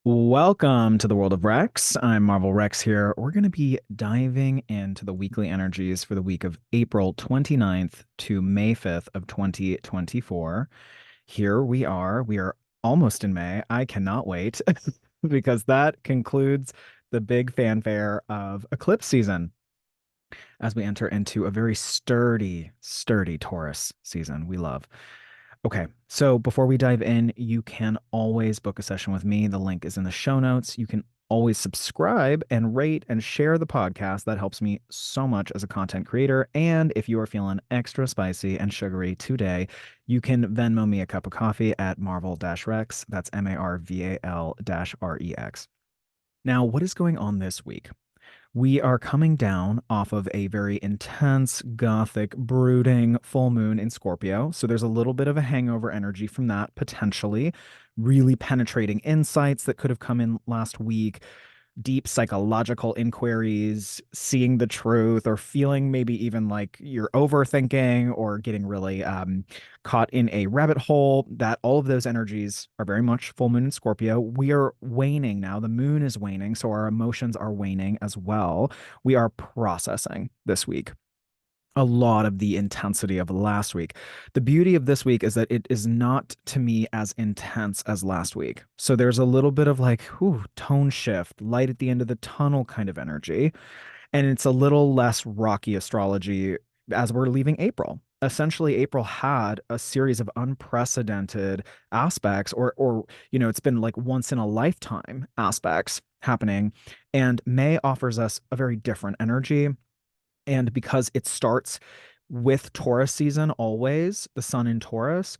Welcome to the world of Rex. I'm Marvel Rex here. We're going to be diving into the weekly energies for the week of April 29th to May 5th of 2024. Here we are. We are almost in May. I cannot wait because that concludes the big fanfare of eclipse season as we enter into a very sturdy Taurus season we love. Okay, so before we dive in, you can always book a session with me. The link is in the show notes. You can always subscribe and rate and share the podcast. That helps me so much as a content creator. And if you are feeling extra spicy and sugary today, you can Venmo me a cup of coffee at Marvel-Rex. That's Marval-Rex. Now, what is going on this week? We are coming down off of a very intense, gothic, brooding full moon in Scorpio. So there's a little bit of a hangover energy from that, potentially. Really penetrating insights that could have come in last week, deep psychological inquiries, seeing the truth, or feeling maybe even like you're overthinking or getting really caught in a rabbit hole. That all of those energies are very much full moon in Scorpio. We are waning now. The moon is waning, so our emotions are waning as well. We are processing this week a lot of the intensity of last week. The beauty of this week is that it is not to me as intense as last week. So there's a little bit of like, whew, tone shift, light at the end of the tunnel kind of energy. And it's a little less rocky astrology as we're leaving April. Essentially, April had a series of unprecedented aspects, or it's been like once in a lifetime aspects happening. And May offers us a very different energy, and because it starts with Taurus season always, the sun in Taurus,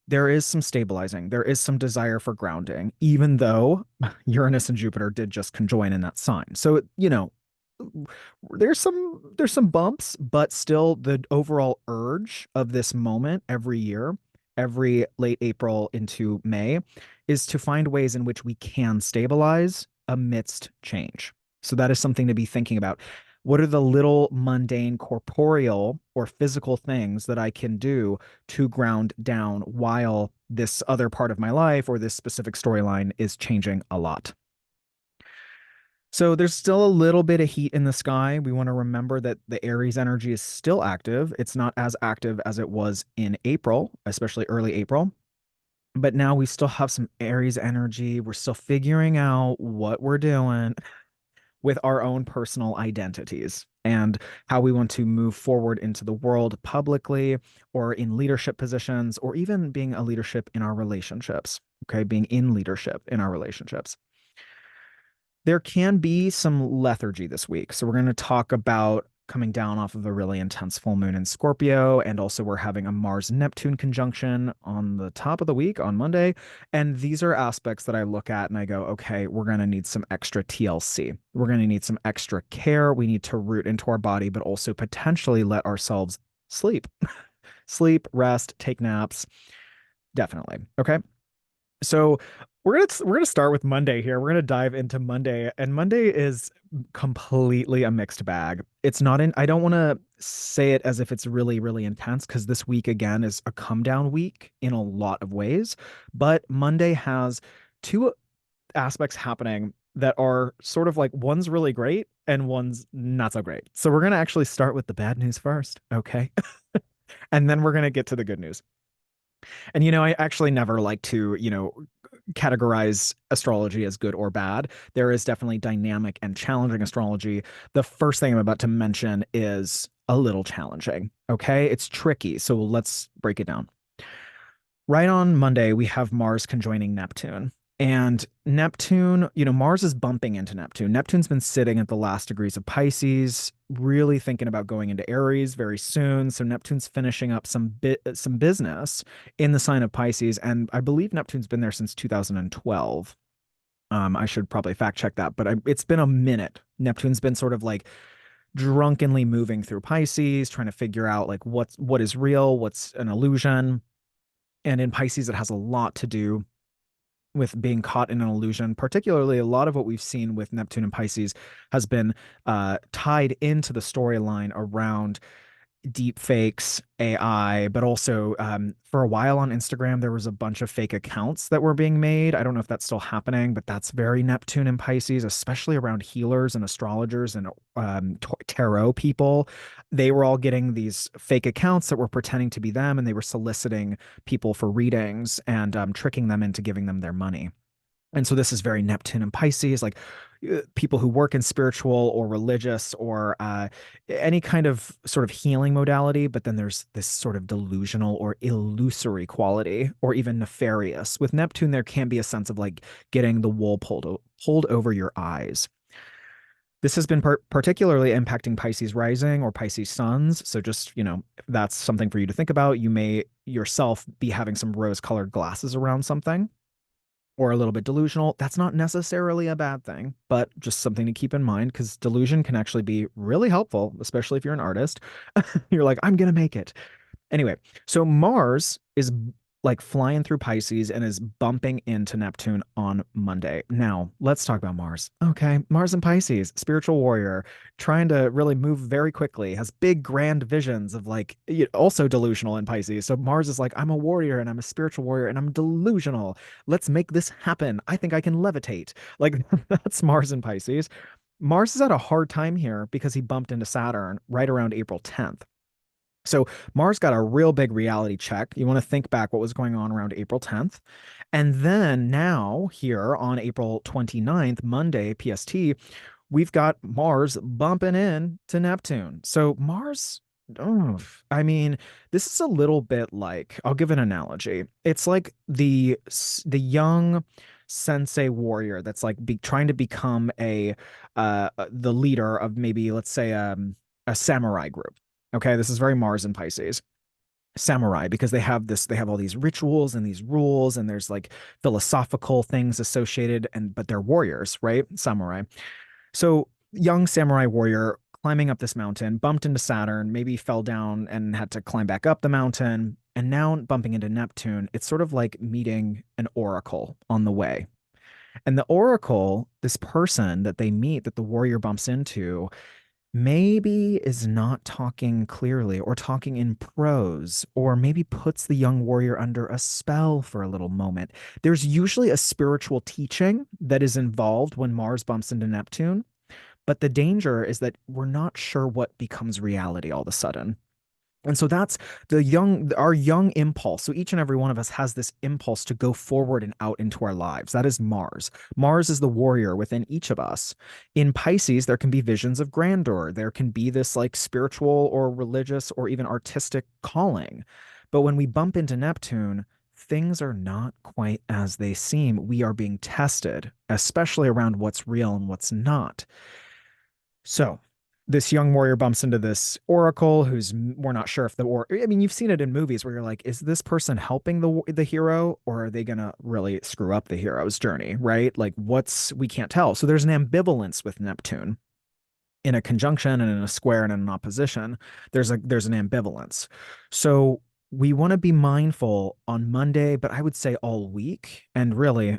there is some stabilizing. There is some desire for grounding, even though Uranus and Jupiter did just conjoin in that sign. So, there's some bumps, but still the overall urge of this moment every year, every late April into May, is to find ways in which we can stabilize amidst change. So that is something to be thinking about. What are the little mundane corporeal or physical things that I can do to ground down while this other part of my life or this specific storyline is changing a lot? So there's still a little bit of heat in the sky. We want to remember that the Aries energy is still active. It's not as active as it was in April, especially early April. But now we still have some Aries energy. We're still figuring out what we're doing with our own personal identities and how we want to move forward into the world publicly or in leadership positions or even being a leadership in our relationships. Okay, being in leadership in our relationships. There can be some lethargy this week. So we're going to talk about coming down off of a really intense full moon in Scorpio. And also, we're having a Mars Neptune conjunction on the top of the week on Monday. And these are aspects that I look at and I go, okay, we're going to need some extra TLC. We're going to need some extra care. We need to root into our body, but also potentially let ourselves sleep, sleep, rest, take naps. Definitely. Okay. So we're gonna start with Monday here. We're gonna dive into Monday, and Monday is completely a mixed bag. It's not in. I don't want to say it as if it's really, really intense because this week again is a come down week in a lot of ways. But Monday has two aspects happening that are sort of like one's really great and one's not so great. So we're gonna actually start with the bad news first, okay? And then we're gonna get to the good news. And I actually never like to, categorize astrology as good or bad. There is definitely dynamic and challenging astrology. The first thing I'm about to mention is a little challenging. Okay. It's tricky. So let's break it down. Right on Monday, we have Mars conjoining Neptune. And Neptune, Mars is bumping into Neptune. Neptune's been sitting at the last degrees of Pisces, really thinking about going into Aries very soon. So Neptune's finishing up some business in the sign of Pisces, and I believe Neptune's been there since 2012. I should probably fact check that, but it's been a minute. Neptune's been sort of like drunkenly moving through Pisces, trying to figure out like what is real, what's an illusion. And in Pisces, it has a lot to do with being caught in an illusion. Particularly, a lot of what we've seen with Neptune and Pisces has been tied into the storyline around deep fakes, AI, but also for a while on Instagram, there was a bunch of fake accounts that were being made. I don't know if that's still happening, but that's very Neptune and Pisces, especially around healers and astrologers and tarot people. They were all getting these fake accounts that were pretending to be them, and they were soliciting people for readings and tricking them into giving them their money. And so this is very Neptune and Pisces, like people who work in spiritual or religious or any kind of sort of healing modality. But then there's this sort of delusional or illusory quality, or even nefarious. With Neptune, there can be a sense of like getting the wool pulled over your eyes. This has been particularly impacting Pisces rising or Pisces suns. So just, that's something for you to think about. You may yourself be having some rose-colored glasses around something or a little bit delusional. That's not necessarily a bad thing, but just something to keep in mind because delusion can actually be really helpful, especially if you're an artist. You're like, I'm going to make it. Anyway, so Mars is like flying through Pisces and is bumping into Neptune on Monday. Now, let's talk about Mars. Okay, Mars and Pisces, spiritual warrior, trying to really move very quickly, has big grand visions of like also delusional in Pisces. So Mars is like, I'm a warrior and I'm a spiritual warrior and I'm delusional. Let's make this happen. I think I can levitate. Like that's Mars and Pisces. Mars is at a hard time here because he bumped into Saturn right around April 10th. So Mars got a real big reality check. You want to think back what was going on around April 10th. And then now, here on April 29th, Monday, PST, we've got Mars bumping in to Neptune. So Mars, oh, I mean, this is a little bit like, I'll give an analogy. It's like the young sensei warrior that's like trying to become the leader of maybe, let's say, a samurai group. Okay, this is very Mars and Pisces. Samurai, because they have all these rituals and these rules, and there's like philosophical things associated, but they're warriors, right? Samurai. So, young samurai warrior climbing up this mountain, bumped into Saturn, maybe fell down and had to climb back up the mountain, and now bumping into Neptune. It's sort of like meeting an oracle on the way. And the oracle, this person that they meet, that the warrior bumps into, maybe is not talking clearly or talking in prose, or maybe puts the young warrior under a spell for a little moment. There's usually a spiritual teaching that is involved when Mars bumps into Neptune, but the danger is that we're not sure what becomes reality all of a sudden. And so that's our young impulse. So each and every one of us has this impulse to go forward and out into our lives. That is Mars. Mars is the warrior within each of us. In Pisces, there can be visions of grandeur. There can be this like spiritual or religious or even artistic calling. But when we bump into Neptune, things are not quite as they seem. We are being tested, especially around what's real and what's not. So this young warrior bumps into this oracle who's we're not sure if I mean, you've seen it in movies where you're like, is this person helping the hero, or are they gonna really screw up the hero's journey, right? Like we can't tell. So there's an ambivalence with Neptune in a conjunction and in a square and in an opposition. There's an ambivalence. So we want to be mindful on Monday, but I would say all week. And really,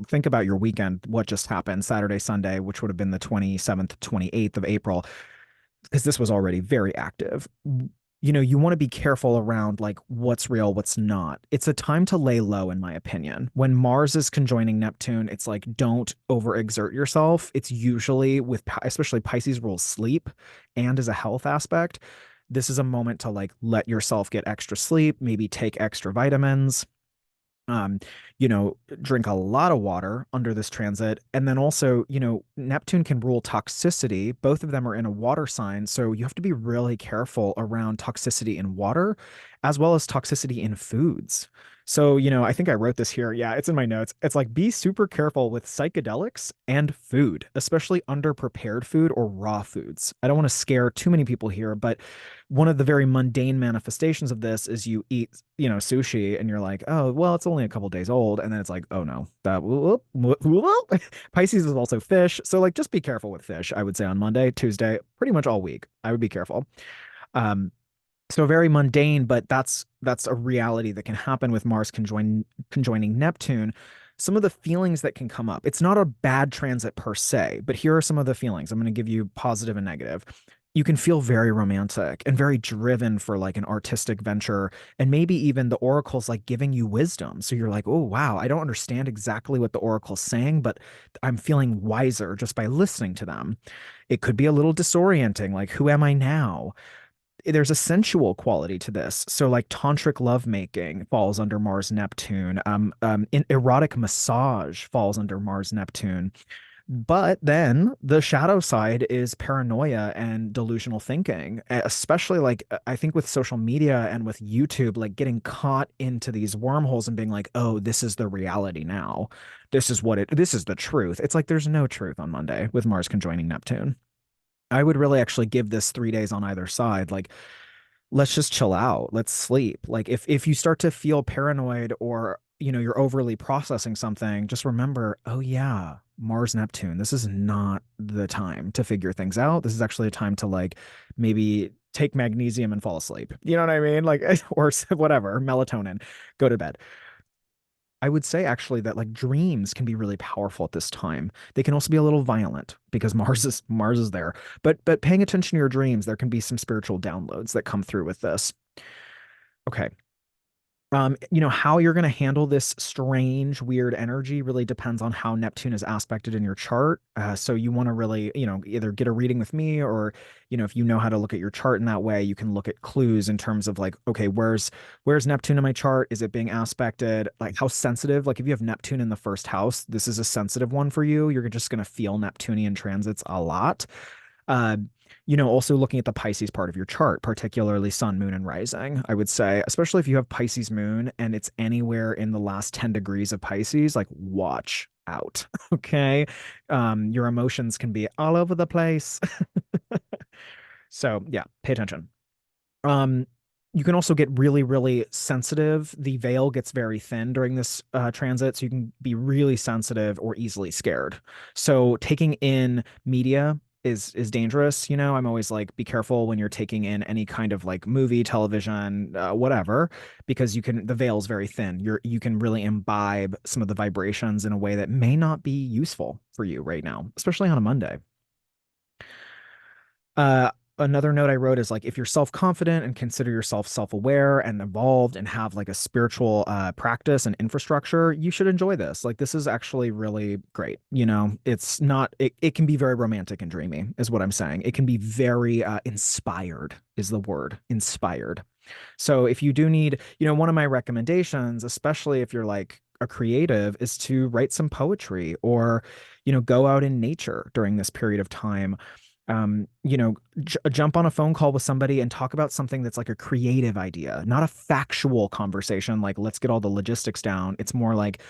think about your weekend, what just happened Saturday, Sunday, which would have been the 27th, 28th of April, because this was already very active. You want to be careful around like what's real, what's not. It's a time to lay low, in my opinion. When Mars is conjoining Neptune, it's like don't overexert yourself. It's usually especially Pisces rules sleep and as a health aspect. This is a moment to like let yourself get extra sleep, maybe take extra vitamins, um, drink a lot of water under this transit. And then also, Neptune can rule toxicity. Both of them are in a water sign. So you have to be really careful around toxicity in water as well as toxicity in foods. So, I think I wrote this here. Yeah, it's in my notes. It's like be super careful with psychedelics and food, especially under prepared food or raw foods. I don't want to scare too many people here, but one of the very mundane manifestations of this is you eat, sushi and you're like, oh, well, it's only a couple days old. And then it's like, oh no, that whoop, whoop, whoop. Pisces is also fish. So like just be careful with fish, I would say on Monday, Tuesday, pretty much all week. I would be careful. Um, so very mundane, but that's a reality that can happen with Mars conjoining Neptune. Some of the feelings that can come up. It's not a bad transit per se, but here are some of the feelings. I'm going to give you positive and negative. you can feel very romantic and very driven for like an artistic venture. And maybe even the oracle's like giving you wisdom. So you're like, oh, wow, I don't understand exactly what the oracle's saying, but I'm feeling wiser just by listening to them. It could be a little disorienting, like, who am I now? There's a sensual quality to this. So like tantric lovemaking falls under Mars Neptune. Erotic massage falls under Mars Neptune. But then the shadow side is paranoia and delusional thinking, especially like I think with social media and with YouTube, like getting caught into these wormholes and being like, oh, this is the reality now. This is the truth. It's like there's no truth on Monday with Mars conjoining Neptune. I would really actually give this 3 days on either side. Like, let's just chill out. Let's sleep. Like if you start to feel paranoid or you're overly processing something, just remember, oh yeah, Mars Neptune. This is not the time to figure things out. This is actually a time to like maybe take magnesium and fall asleep. You know what I mean? Like or whatever, melatonin, go to bed. I would say actually that like dreams can be really powerful at this time. They can also be a little violent because Mars is there. But paying attention to your dreams, there can be some spiritual downloads that come through with this. Okay. How you're going to handle this strange, weird energy really depends on how Neptune is aspected in your chart. So you want to really, either get a reading with me or, if you know how to look at your chart in that way, you can look at clues in terms of like, okay, where's Neptune in my chart? Is it being aspected? Like how sensitive? Like if you have Neptune in the first house, this is a sensitive one for you. You're just going to feel Neptunian transits a lot. Uh, also looking at the Pisces part of your chart, particularly sun, moon, and rising, I would say, especially if you have Pisces moon and it's anywhere in the last 10 degrees of Pisces, like watch out. Okay. Your emotions can be all over the place. So yeah, pay attention. Um, you can also get really, really sensitive. The veil gets very thin during this transit, so you can be really sensitive or easily scared. So taking in media is dangerous. I'm always like, be careful when you're taking in any kind of like movie, television, whatever, because the veil is very thin. You can really imbibe some of the vibrations in a way that may not be useful for you right now, especially on a Monday. Uh, Another note I wrote is like if you're self-confident and consider yourself self-aware and evolved and have like a spiritual practice and infrastructure, you should enjoy this. Like this is actually really great. It's not it can be very romantic and dreamy, is what I'm saying. It can be very inspired is the word, inspired. So if you do need, one of my recommendations, especially if you're like a creative, is to write some poetry or, go out in nature during this period of time. Jump on a phone call with somebody and talk about something that's like a creative idea, not a factual conversation. Like, let's get all the logistics down. It's more like,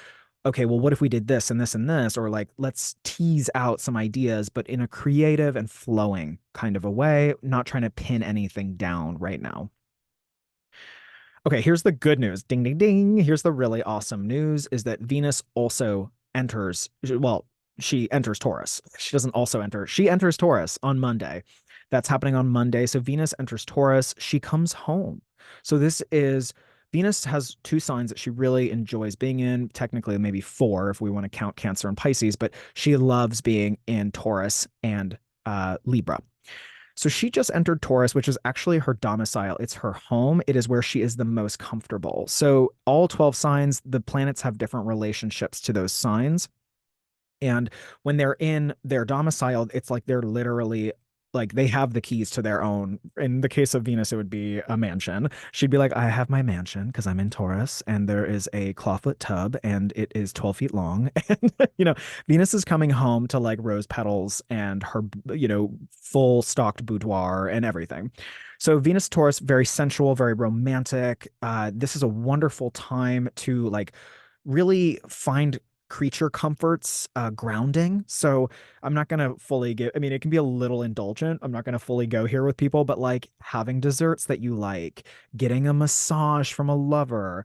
okay, well, what if we did this and this and this? Or like, let's tease out some ideas, but in a creative and flowing kind of a way, not trying to pin anything down right now. Okay, here's the good news. Ding, ding, ding. Here's the really awesome news is that Venus also enters, well, she enters Taurus. She doesn't also enter, she enters Taurus on Monday. That's happening on Monday. So Venus enters Taurus. She comes home. So Venus has two signs that she really enjoys being in, technically maybe four if we want to count Cancer and Pisces, but she loves being in Taurus and Libra. So she just entered Taurus, which is actually her domicile. It's her home. It is where she is the most comfortable. So all 12 signs, the planets have different relationships to those signs. And when they're in their domicile, it's like they're literally like they have the keys to their own. In the case of Venus, it would be a mansion. She'd be like, I have my mansion because I'm in Taurus, and there is a clawfoot tub, and it is 12 feet long. And, Venus is coming home to like rose petals and her, full stocked boudoir and everything. So Venus Taurus, very sensual, very romantic. This is a wonderful time to like really find creature comforts, grounding. So I'm not going to fully give, I mean, it can be a little indulgent. I'm not going to fully go here with people, but like having desserts that you like, getting a massage from a lover,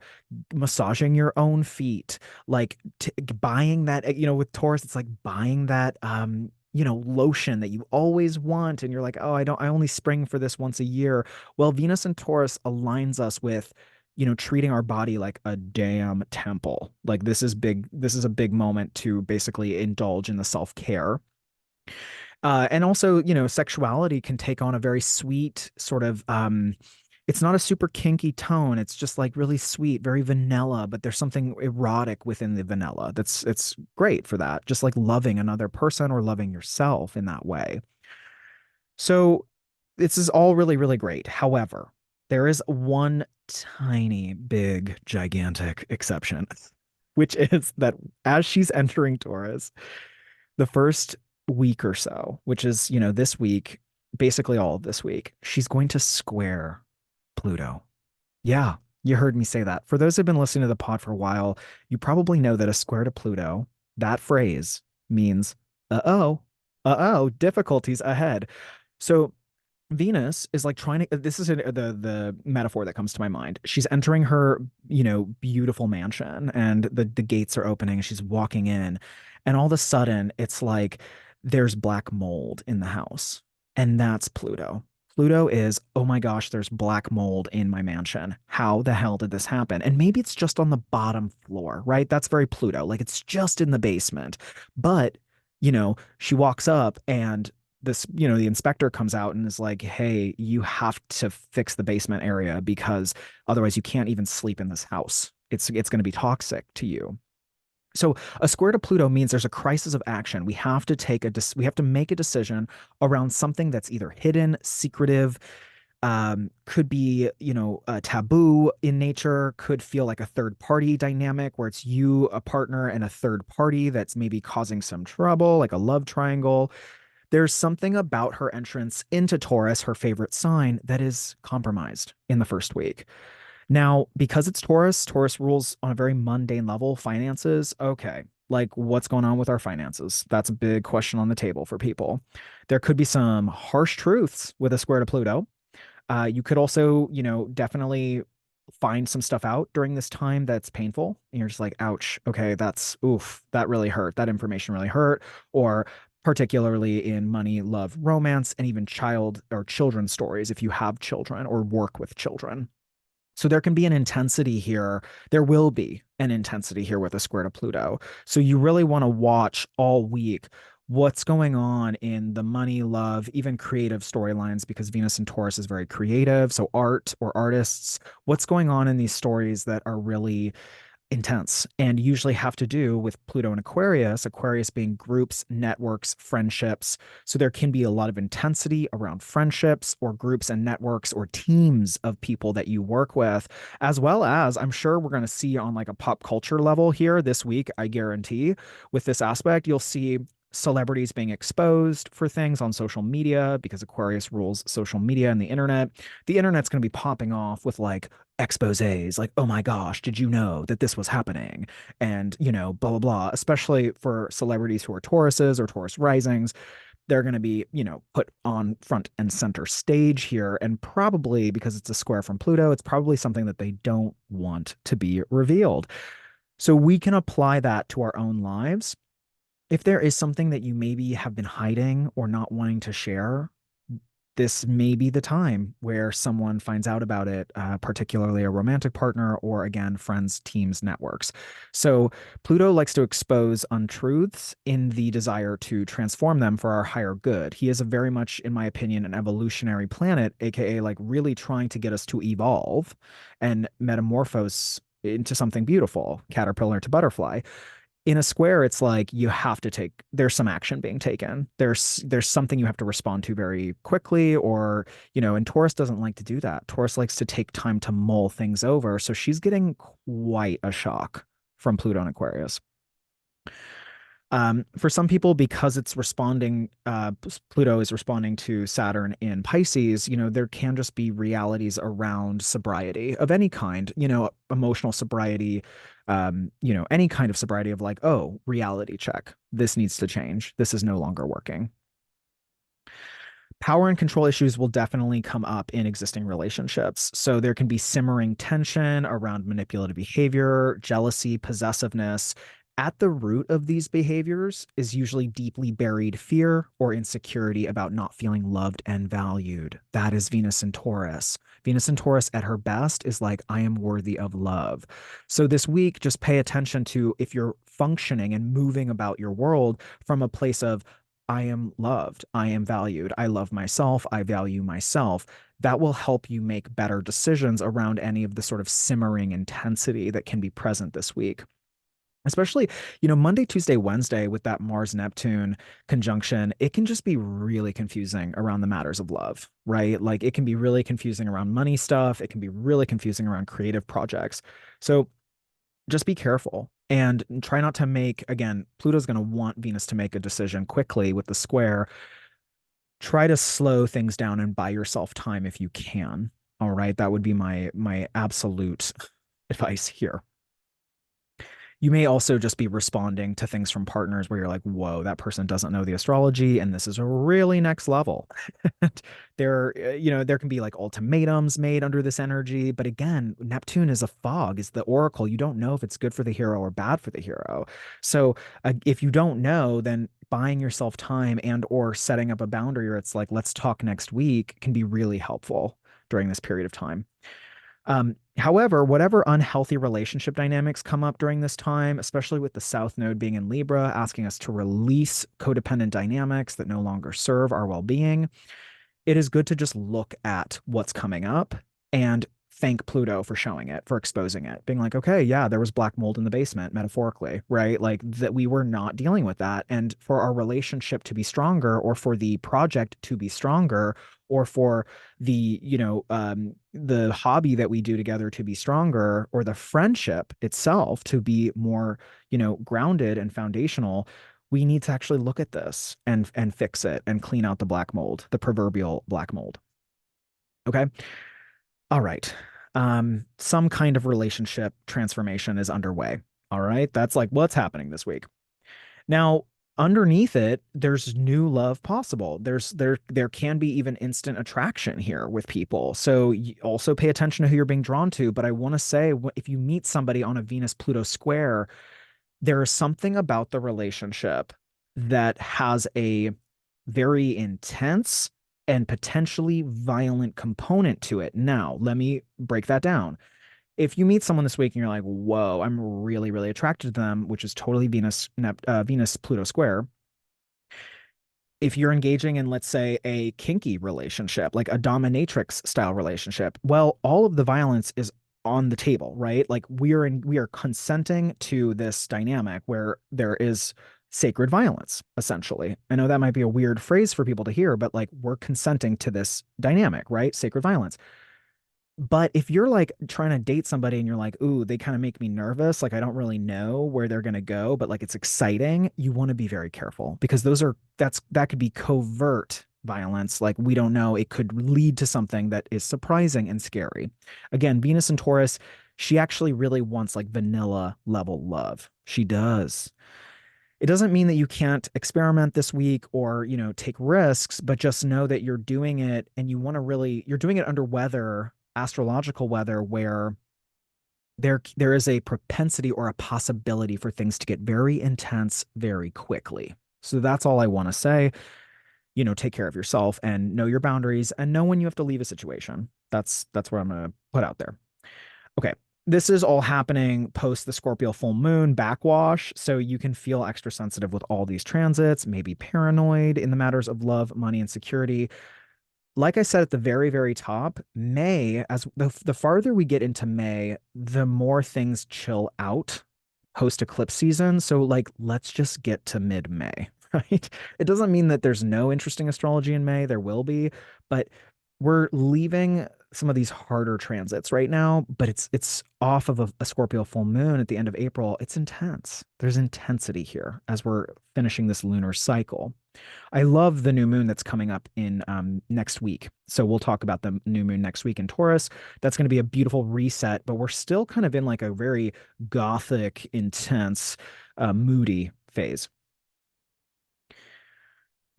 massaging your own feet, like buying that, with Taurus, it's like buying that, lotion that you always want. And you're like, oh, I only spring for this once a year. Well, Venus and Taurus aligns us with treating our body like a damn temple. Like this is big. This is a big moment to basically indulge in the self-care. And also, sexuality can take on a very sweet sort of it's not a super kinky tone. It's just like really sweet, very vanilla, but there's something erotic within the vanilla. It's great for that. Just like loving another person or loving yourself in that way. So this is all really, really great. However, there is one tiny, big, gigantic exception, which is that as she's entering Taurus, the first week or so, which is, this week, basically all of this week, she's going to square Pluto. Yeah, you heard me say that. For those who've been listening to the pod for a while, you probably know that a square to Pluto, that phrase means, uh-oh, uh-oh, difficulties ahead. So Venus is like trying to, this is the metaphor that comes to my mind. She's entering her, beautiful mansion and the gates are opening and she's walking in and all of a sudden it's like there's black mold in the house. And that's Pluto. Pluto is, oh my gosh, there's black mold in my mansion. How the hell did this happen? And maybe it's just on the bottom floor, right? That's very Pluto. Like it's just in the basement. But, she walks up and the inspector comes out and is like, hey, you have to fix the basement area because otherwise you can't even sleep in this house. It's going to be toxic to you. So a square to Pluto means there's a crisis of action. We have to make a decision around something that's either hidden, secretive, could be, taboo in nature, could feel like a third party dynamic where it's you, a partner, and a third party that's maybe causing some trouble, like a love triangle. There's something about her entrance into Taurus, her favorite sign, that is compromised in the first week. Now, because it's Taurus, Taurus rules on a very mundane level, finances. Okay, like what's going on with our finances? That's a big question on the table for people. There could be some harsh truths with a square to Pluto. You could also, definitely find some stuff out during this time that's painful. And you're just like, ouch, okay, that's oof, that really hurt. That information really hurt. Or particularly in money, love, romance, and even child or children stories if you have children or work with children. So there can be an intensity here. There will be an intensity here with a square to Pluto. So you really want to watch all week what's going on in the money, love, even creative storylines because Venus and Taurus is very creative. So art or artists, what's going on in these stories that are really intense and usually have to do with Pluto and Aquarius, Aquarius being groups, networks, friendships. So there can be a lot of intensity around friendships or groups and networks or teams of people that you work with, as well as I'm sure we're going to see on like a pop culture level here this week, I guarantee with this aspect, you'll see celebrities being exposed for things on social media because Aquarius rules social media and the internet. The internet's going to be popping off with like exposés like, oh my gosh, did you know that this was happening? And, blah, blah, blah, especially for celebrities who are Tauruses or Taurus risings. They're going to be, put on front and center stage here. And probably because it's a square from Pluto, it's probably something that they don't want to be revealed. So we can apply that to our own lives if there is something that you maybe have been hiding or not wanting to share, this may be the time where someone finds out about it, particularly a romantic partner or again, friends, teams, networks. So Pluto likes to expose untruths in the desire to transform them for our higher good. He is a very much, in my opinion, an evolutionary planet, aka like really trying to get us to evolve and metamorphose into something beautiful, caterpillar to butterfly. In a square, it's like you have to there's some action being taken. There's something you have to respond to very quickly, or, and Taurus doesn't like to do that. Taurus likes to take time to mull things over. So she's getting quite a shock from Pluto and Aquarius. For some people, because it's responding, Pluto is responding to Saturn in Pisces, there can just be realities around sobriety of any kind, emotional sobriety, any kind of sobriety of like, oh, reality check. This needs to change. This is no longer working. Power and control issues will definitely come up in existing relationships. So there can be simmering tension around manipulative behavior, jealousy, possessiveness. At the root of these behaviors is usually deeply buried fear or insecurity about not feeling loved and valued. That is Venus and Taurus. Venus and Taurus at her best is like, I am worthy of love. So this week, just pay attention to if you're functioning and moving about your world from a place of I am loved, I am valued, I love myself, I value myself. That will help you make better decisions around any of the sort of simmering intensity that can be present this week. Especially, Monday, Tuesday, Wednesday with that Mars Neptune conjunction, it can just be really confusing around the matters of love, right? Like it can be really confusing around money stuff. It can be really confusing around creative projects. So just be careful and try not to make, again, Pluto's going to want Venus to make a decision quickly with the square. Try to slow things down and buy yourself time if you can. All right. That would be my absolute advice here. You may also just be responding to things from partners where you're like, whoa, that person doesn't know the astrology, and this is a really next level. There can be like ultimatums made under this energy. But again, Neptune is a fog, is the oracle. You don't know if it's good for the hero or bad for the hero. So if you don't know, then buying yourself time and or setting up a boundary where it's like, let's talk next week can be really helpful during this period of time. However, whatever unhealthy relationship dynamics come up during this time, especially with the South Node being in Libra, asking us to release codependent dynamics that no longer serve our well-being, it is good to just look at what's coming up and thank Pluto for showing it, for exposing it, being like, okay, yeah, there was black mold in the basement, metaphorically, right? Like that we were not dealing with that. And for our relationship to be stronger, or for the project to be stronger, or for the hobby that we do together to be stronger, or the friendship itself to be more, grounded and foundational, we need to actually look at this and fix it and clean out the black mold, the proverbial black mold. Okay. All right. Some kind of relationship transformation is underway. All right. That's like what's happening this week. Now, underneath it, there's new love possible. There can be even instant attraction here with people. So also pay attention to who you're being drawn to. But I want to say, if you meet somebody on a Venus Pluto square, there is something about the relationship that has a very intense and potentially violent component to it. Now, let me break that down. If you meet someone this week and you're like, whoa, I'm really, really attracted to them, which is totally Venus Pluto square. If you're engaging in, let's say, a kinky relationship, like a dominatrix style relationship, well, all of the violence is on the table, right? Like we are consenting to this dynamic where there is sacred violence, essentially. I know that might be a weird phrase for people to hear, but like we're consenting to this dynamic, right? Sacred violence. But if you're like trying to date somebody and you're like, ooh, they kind of make me nervous, like I don't really know where they're gonna go, but like it's exciting, you want to be very careful because that could be covert violence. Like we don't know, it could lead to something that is surprising and scary. Again, Venus and Taurus, she actually really wants like vanilla level love. She does. It doesn't mean that you can't experiment this week or, take risks, but just know that you're doing it and you're doing it under weather, astrological weather, where there is a propensity or a possibility for things to get very intense very quickly. So that's all I want to say. Take care of yourself and know your boundaries and know when you have to leave a situation. That's what I'm going to put out there. Okay. This is all happening post the Scorpio full moon backwash, so you can feel extra sensitive with all these transits, maybe paranoid in the matters of love, money, and security. Like I said at the very, very top, May, as the farther we get into May, the more things chill out post eclipse season. So, like, let's just get to mid-May, right? It doesn't mean that there's no interesting astrology in May. There will be, but we're leaving some of these harder transits right now, but it's off of a Scorpio full moon at the end of April. It's intense. There's intensity here as we're finishing this lunar cycle. I love the new moon that's coming up in next week. So we'll talk about the new moon next week in Taurus. That's going to be a beautiful reset, but we're still kind of in like a very gothic, intense, moody phase.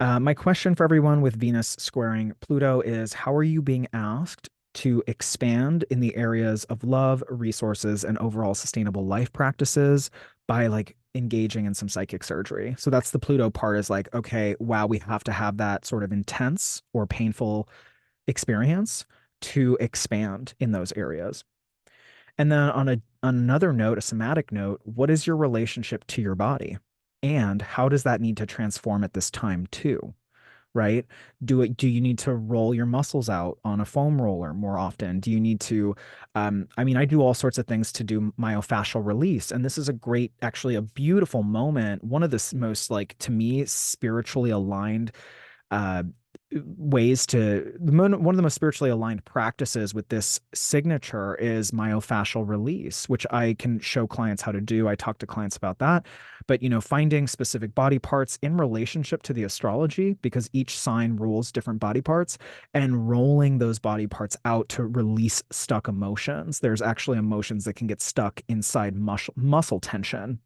My question for everyone with Venus squaring Pluto is, how are you being asked to expand in the areas of love, resources, and overall sustainable life practices by like engaging in some psychic surgery? So that's the Pluto part, is like, okay, wow, we have to have that sort of intense or painful experience to expand in those areas. And then on another note, a somatic note, what is your relationship to your body? And how does that need to transform at this time too? Right? Do you need to roll your muscles out on a foam roller more often? Do you need to I mean, I do all sorts of things to do myofascial release, and this is a great, actually a beautiful moment. One of the most, like, to me, spiritually aligned uh, ways to one of the most spiritually aligned practices with this signature is myofascial release, which I can show clients how to do. I talk to clients about that. But, finding specific body parts in relationship to the astrology, because each sign rules different body parts, and rolling those body parts out to release stuck emotions. There's actually emotions that can get stuck inside muscle tension,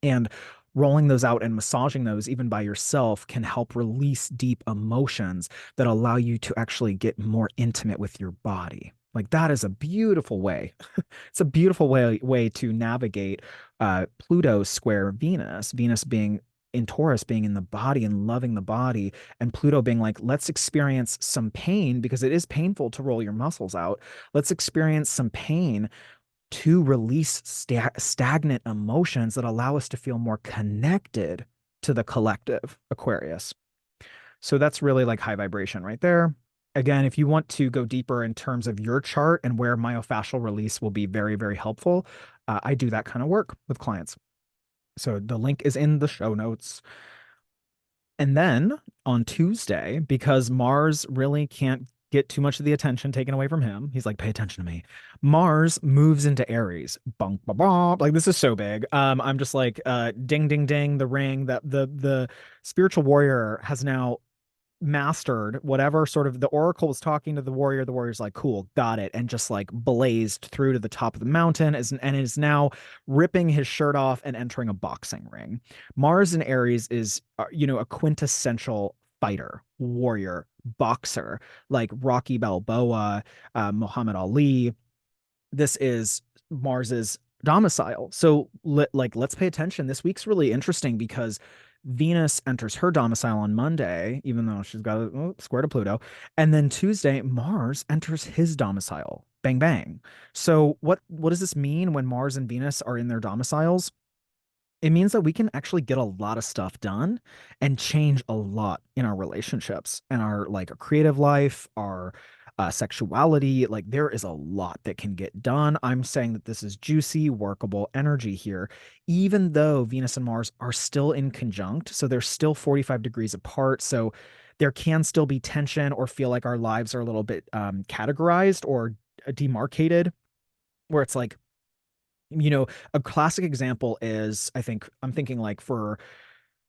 and rolling those out and massaging those even by yourself can help release deep emotions that allow you to actually get more intimate with your body. Like, that is a beautiful way. It's a beautiful way to navigate Pluto square Venus, Venus being in Taurus, being in the body and loving the body, and Pluto being like, let's experience some pain because it is painful to roll your muscles out. Let's experience some pain to release stagnant emotions that allow us to feel more connected to the collective, Aquarius. So that's really like high vibration right there. Again, if you want to go deeper in terms of your chart and where myofascial release will be very, very helpful, I do that kind of work with clients. So the link is in the show notes. And then on Tuesday, because Mars really can't get too much of the attention taken away from him, he's like, pay attention to me. Mars moves into Aries. Bunk, ba, ba. Like, this is so big. I'm just like, ding, ding, ding, the ring that the spiritual warrior has now mastered whatever sort of the oracle was talking to the warrior. The warrior's like, cool, got it, and just like blazed through to the top of the mountain, and is now ripping his shirt off and entering a boxing ring. Mars in Aries is a quintessential fighter, warrior, boxer, like Rocky Balboa, Muhammad Ali. This is Mars's domicile. So let's pay attention. This week's really interesting because Venus enters her domicile on Monday, even though she's got a square to Pluto. And then Tuesday, Mars enters his domicile. Bang, bang. So what does this mean when Mars and Venus are in their domiciles? It means that we can actually get a lot of stuff done and change a lot in our relationships and our, like, our creative life, our sexuality. Like, there is a lot that can get done. I'm saying that this is juicy, workable energy here, even though Venus and Mars are still in conjunct. So they're still 45 degrees apart. So there can still be tension or feel like our lives are a little bit categorized or demarcated, where it's like, a classic example is, I'm thinking like for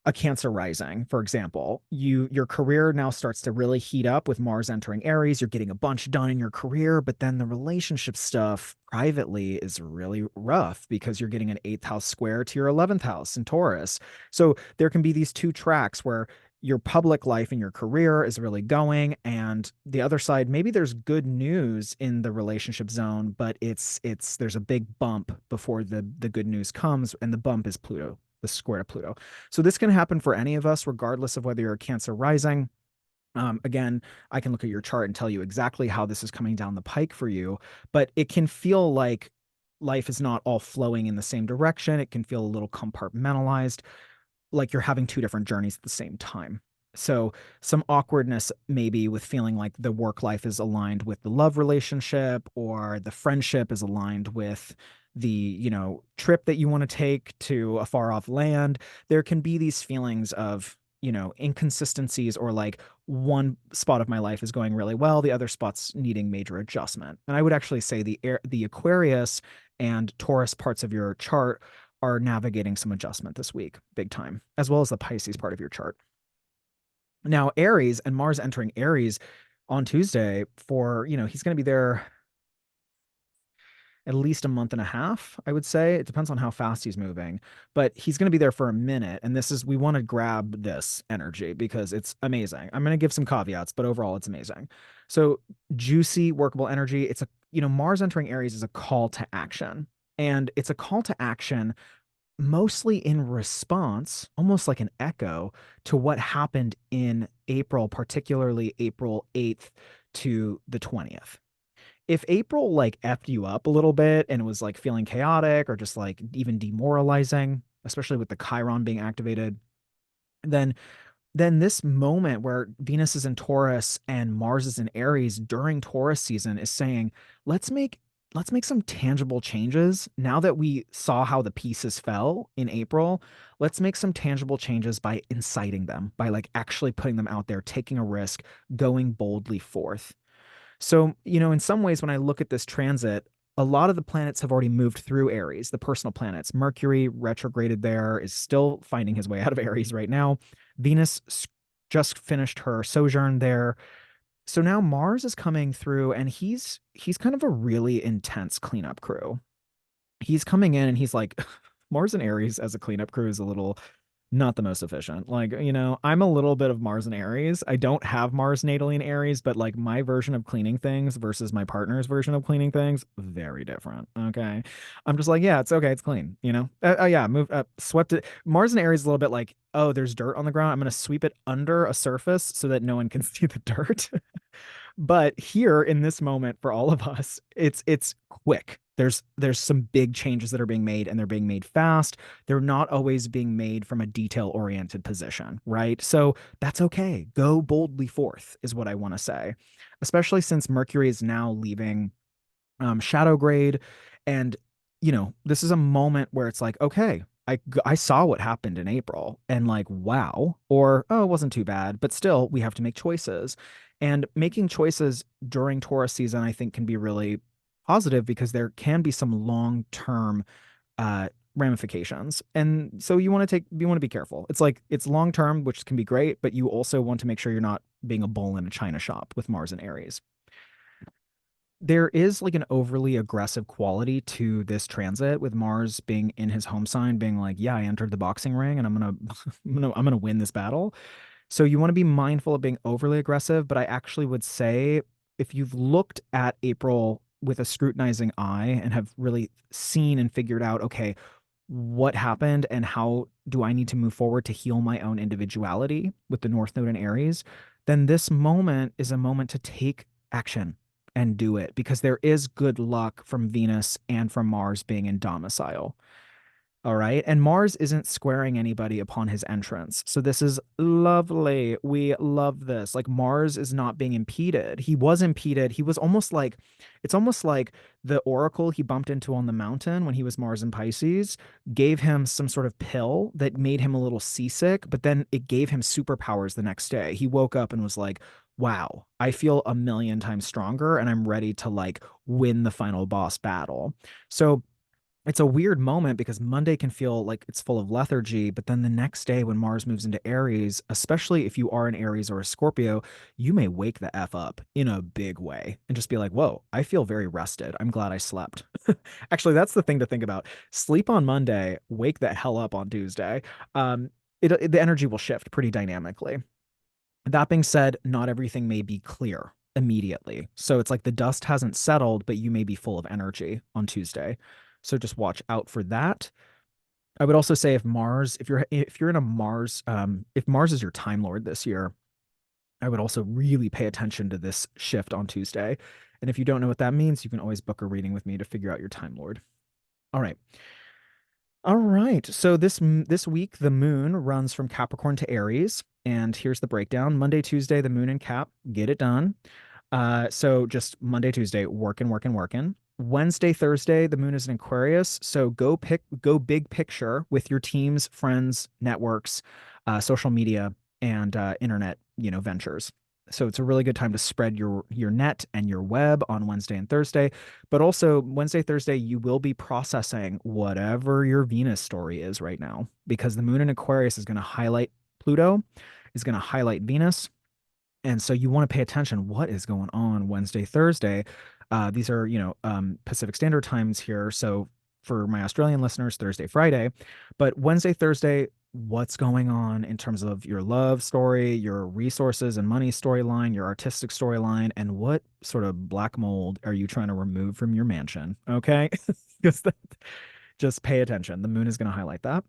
a Cancer rising, for example, your career now starts to really heat up with Mars entering Aries. You're getting a bunch done in your career, but then the relationship stuff privately is really rough because you're getting an eighth house square to your 11th house in Taurus. So there can be these two tracks where your public life and your career is really going, and the other side, maybe there's good news in the relationship zone, but there's a big bump before the good news comes, and the bump is Pluto, the square to Pluto. So this can happen for any of us, regardless of whether you're a Cancer rising. Again, I can look at your chart and tell you exactly how this is coming down the pike for you, but it can feel like life is not all flowing in the same direction. It can feel a little compartmentalized, like you're having two different journeys at the same time. So some awkwardness maybe with feeling like the work life is aligned with the love relationship, or the friendship is aligned with the, trip that you want to take to a far off land. There can be these feelings of, inconsistencies, or like one spot of my life is going really well, the other spot's needing major adjustment. And I would actually say the Aquarius and Taurus parts of your chart are navigating some adjustment this week, big time, as well as the Pisces part of your chart. Now, Aries and Mars entering Aries on Tuesday for, he's going to be there at least a month and a half, I would say. It depends on how fast he's moving, but he's going to be there for a minute. And we want to grab this energy because it's amazing. I'm going to give some caveats, but overall, it's amazing. So, juicy, workable energy. Mars entering Aries is a call to action. And it's a call to action mostly in response, almost like an echo to what happened in April, particularly April 8th to the 20th. If April like effed you up a little bit and was like feeling chaotic or just like even demoralizing, especially with the Chiron being activated, then this moment where Venus is in Taurus and Mars is in Aries during Taurus season is saying, let's make let's make some tangible changes. Now that we saw how the pieces fell in April, let's make some tangible changes by inciting them, by like actually putting them out there, taking a risk, going boldly forth. So, in some ways, when I look at this transit, a lot of the planets have already moved through Aries, the personal planets. Mercury retrograded there, is still finding his way out of Aries right now. Venus just finished her sojourn there. So now Mars is coming through and he's kind of a really intense cleanup crew. He's coming in and he's like Mars and Aries as a cleanup crew is a little not the most efficient. Like, I'm a little bit of Mars and Aries. I don't have Mars natally in Aries, but like my version of cleaning things versus my partner's version of cleaning things, very different. Okay. I'm just like, yeah, it's okay. It's clean. Yeah, move up, swept it. Mars and Aries is a little bit like, oh, there's dirt on the ground. I'm going to sweep it under a surface so that no one can see the dirt. But here in this moment for all of us, it's quick. There's some big changes that are being made and they're being made fast. They're not always being made from a detail-oriented position, right? So that's okay. Go boldly forth is what I want to say. Especially since Mercury is now leaving shadow grade. And, this is a moment where it's like, okay, I saw what happened in April and like, wow, or, oh, it wasn't too bad, but still, we have to make choices. And making choices during Taurus season, I think, can be really positive because there can be some long-term ramifications. And so you want to be careful. It's like it's long term, which can be great, but you also want to make sure you're not being a bull in a china shop with Mars and Aries. There is like an overly aggressive quality to this transit with Mars being in his home sign, being like, yeah, I entered the boxing ring and I'm gonna I'm gonna win this battle. So you want to be mindful of being overly aggressive, but I actually would say if you've looked at April with a scrutinizing eye and have really seen and figured out, okay, what happened and how do I need to move forward to heal my own individuality with the North Node in Aries, then this moment is a moment to take action and do it because there is good luck from Venus and from Mars being in domicile. All right. And Mars isn't squaring anybody upon his entrance. So this is lovely. We love this. Like Mars is not being impeded. He was impeded. He was almost like, it's almost like the oracle he bumped into on the mountain when he was Mars in Pisces gave him some sort of pill that made him a little seasick, but then it gave him superpowers the next day. He woke up and was like, wow, I feel a million times stronger and I'm ready to like win the final boss battle. So it's a weird moment because Monday can feel like it's full of lethargy, but then the next day when Mars moves into Aries, especially if you are an Aries or a Scorpio, you may wake the F up in a big way and just be like, whoa, I feel very rested. I'm glad I slept. Actually, that's the thing to think about. Sleep on Monday, wake the hell up on Tuesday. Um, the energy will shift pretty dynamically. That being said, not everything may be clear immediately. So it's like the dust hasn't settled, but you may be full of energy on Tuesday. So just watch out for that. I would also say if you're in a Mars, if Mars is your Time Lord this year, I would also really pay attention to this shift on Tuesday. And if you don't know what that means, you can always book a reading with me to figure out your Time Lord. All right. All right. So this week the moon runs from Capricorn to Aries, and here's the breakdown. Monday, Tuesday, the moon in Cap, get it done. So just Monday, Tuesday, working, working, working. Wednesday, Thursday, the moon is in Aquarius. So go big picture with your teams, friends, networks, social media, and internet, ventures. So it's a really good time to spread your net and your web on Wednesday and Thursday. But also Wednesday, Thursday, you will be processing whatever your Venus story is right now, because the moon in Aquarius is going to highlight Pluto, is going to highlight Venus, and so you want to pay attention. What is going on Wednesday, Thursday? These are, Pacific Standard Times here. So for my Australian listeners, Thursday, Friday. But Wednesday, Thursday, what's going on in terms of your love story, your resources and money storyline, your artistic storyline, and what sort of black mold are you trying to remove from your mansion? Okay. Just, just pay attention. The moon is going to highlight that.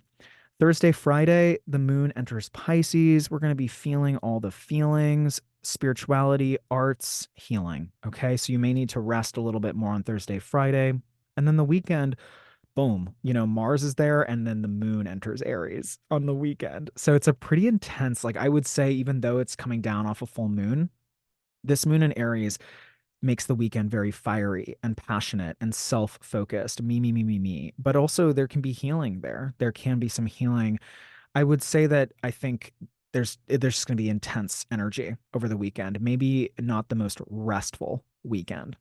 Thursday, Friday, the moon enters Pisces. We're going to be feeling all the feelings, spirituality, arts, healing. Okay. So you may need to rest a little bit more on Thursday, Friday. And then the weekend, boom, Mars is there and then the moon enters Aries on the weekend. So it's a pretty intense, like I would say, even though it's coming down off a full moon, this moon in Aries makes the weekend very fiery and passionate and self-focused, me, me, me, me, me. But also there can be healing there. There can be some healing. I would say that I think there's just going to be intense energy over the weekend. Maybe not the most restful weekend.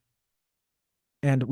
And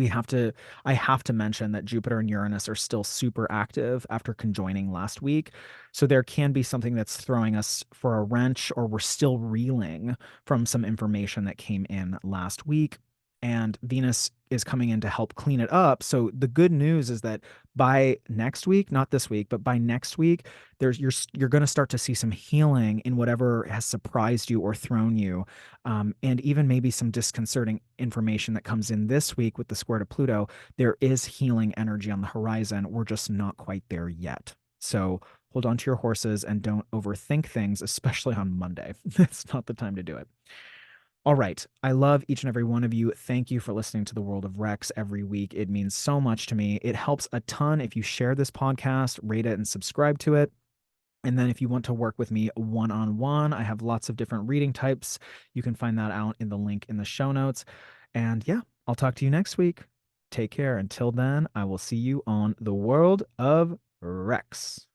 I have to mention that Jupiter and Uranus are still super active after conjoining last week. So there can be something that's throwing us for a wrench, or we're still reeling from some information that came in last week. And Venus is coming in to help clean it up. So the good news is that by next week, not this week, but by next week, you're going to start to see some healing in whatever has surprised you or thrown you, and even maybe some disconcerting information that comes in this week with the square to Pluto. There is healing energy on the horizon. We're just not quite there yet. So hold on to your horses and don't overthink things, especially on Monday. It's not the time to do it. All right. I love each and every one of you. Thank you for listening to the World of Rex every week. It means so much to me. It helps a ton if you share this podcast, rate it, and subscribe to it. And then if you want to work with me one on one, I have lots of different reading types. You can find that out in the link in the show notes. And yeah, I'll talk to you next week. Take care. Until then, I will see you on the World of Rex.